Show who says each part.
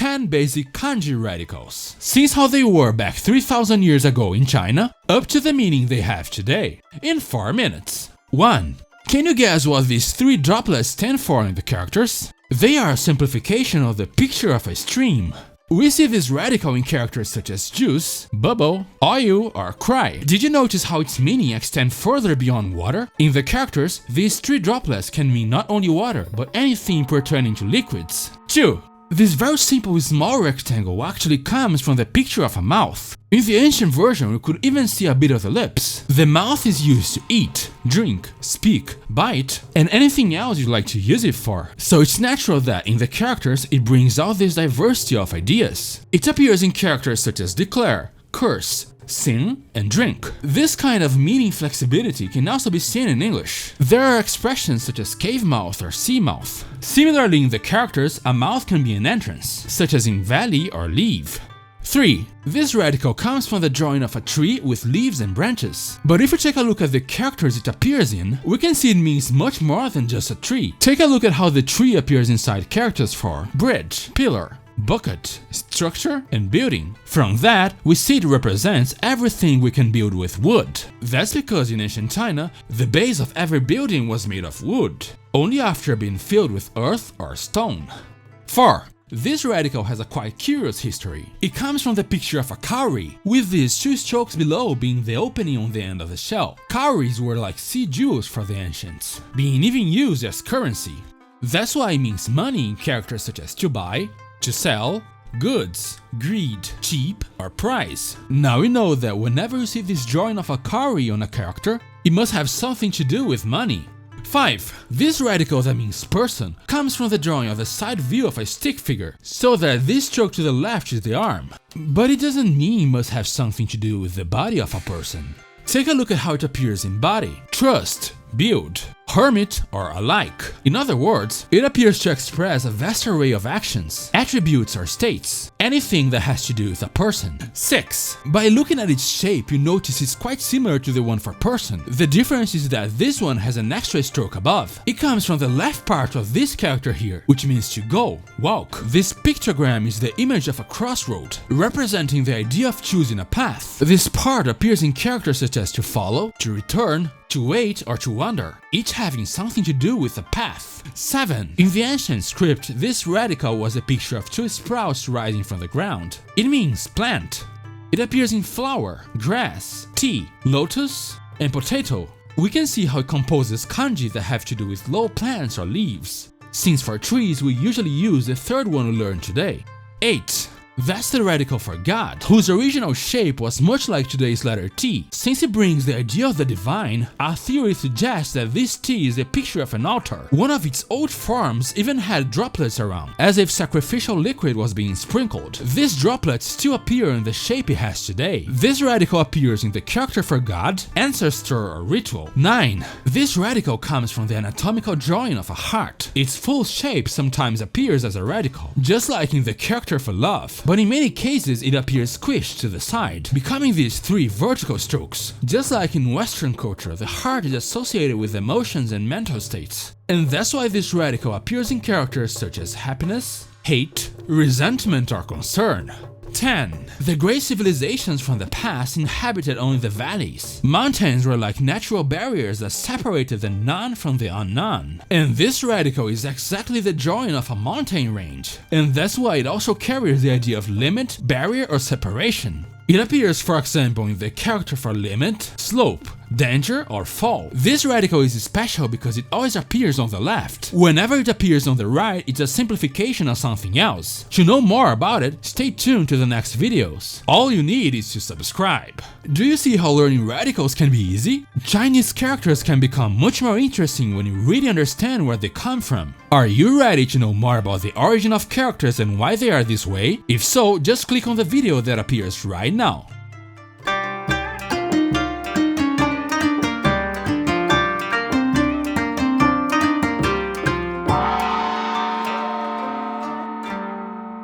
Speaker 1: 10 basic kanji radicals, since how they were back 3000 years ago in China, up to the meaning they have today, in 4 minutes. 1. Can you guess what these 3 droplets stand for in the characters? They are a simplification of the picture of a stream. We see this radical in characters such as juice, bubble, oil, or cry. Did you notice how its meaning extends further beyond water? In the characters, these 3 droplets can mean not only water, but anything pertaining to liquids. 2. This very simple small rectangle actually comes from the picture of a mouth. In the ancient version, we could even see a bit of the lips. The mouth is used to eat, drink, speak, bite, and anything else you'd like to use it for. So it's natural that in the characters, it brings out this diversity of ideas. It appears in characters such as declare, curse, sing, and drink. This kind of meaning flexibility can also be seen in English. There are expressions such as cave mouth or sea mouth. Similarly, in the characters, a mouth can be an entrance, such as in valley or leave. 3. This radical comes from the drawing of a tree with leaves and branches. But if we take a look at the characters it appears in, we can see it means much more than just a tree. Take a look at how the tree appears inside characters for bridge, pillar, bucket, structure, and building. From that, we see it represents everything we can build with wood. That's because in ancient China, the base of every building was made of wood, only after being filled with earth or stone. 4. This radical has a quite curious history. It comes from the picture of a cowrie, with these 2 strokes below being the opening on the end of the shell. Cowries were like sea jewels for the ancients, being even used as currency. That's why it means money in characters such as to buy, to sell, goods, greed, cheap, or price. Now we know that whenever you see this drawing of a cowrie on a character, it must have something to do with money. 5. This radical that means person comes from the drawing of the side view of a stick figure, so that this stroke to the left is the arm. But it doesn't mean it must have something to do with the body of a person. Take a look at how it appears in body, trust, build, hermit, or alike. In other words, it appears to express a vast array of actions, attributes, or states, anything that has to do with a person. 6. By looking at its shape, you notice it's quite similar to the one for person. The difference is that this one has an extra stroke above. It comes from the left part of this character here, which means to go, walk. This pictogram is the image of a crossroad, representing the idea of choosing a path. This part appears in characters such as to follow, to return, to wait, or to wander, each having something to do with a path. 7. In the ancient script, this radical was a picture of 2 sprouts rising from the ground. It means plant. It appears in flower, grass, tea, lotus, and potato. We can see how it composes kanji that have to do with low plants or leaves, since for trees we usually use the 3rd one we learned today. 8. That's the radical for God, whose original shape was much like today's letter T. Since it brings the idea of the divine, our theory suggests that this T is a picture of an altar. One of its old forms even had droplets around, as if sacrificial liquid was being sprinkled. These droplets still appear in the shape it has today. This radical appears in the character for God, ancestor, or ritual. 9. This radical comes from the anatomical drawing of a heart. Its full shape sometimes appears as a radical, just like in the character for love. But in many cases it appears squished to the side, becoming these 3 vertical strokes. Just like in Western culture, the heart is associated with emotions and mental states. And that's why this radical appears in characters such as happiness, hate, resentment, or concern. 10. The great civilizations from the past inhabited only the valleys. Mountains were like natural barriers that separated the known from the unknown. And this radical is exactly the drawing of a mountain range. And that's why it also carries the idea of limit, barrier, or separation. It appears, for example, in the character for limit, slope, danger, or fall. This radical is special because it always appears on the left. Whenever it appears on the right, it's a simplification of something else. To know more about it, stay tuned to the next videos. All you need is to subscribe. Do you see how learning radicals can be easy? Chinese characters can become much more interesting when you really understand where they come from. Are you ready to know more about the origin of characters and why they are this way? If so, just click on the video that appears right now.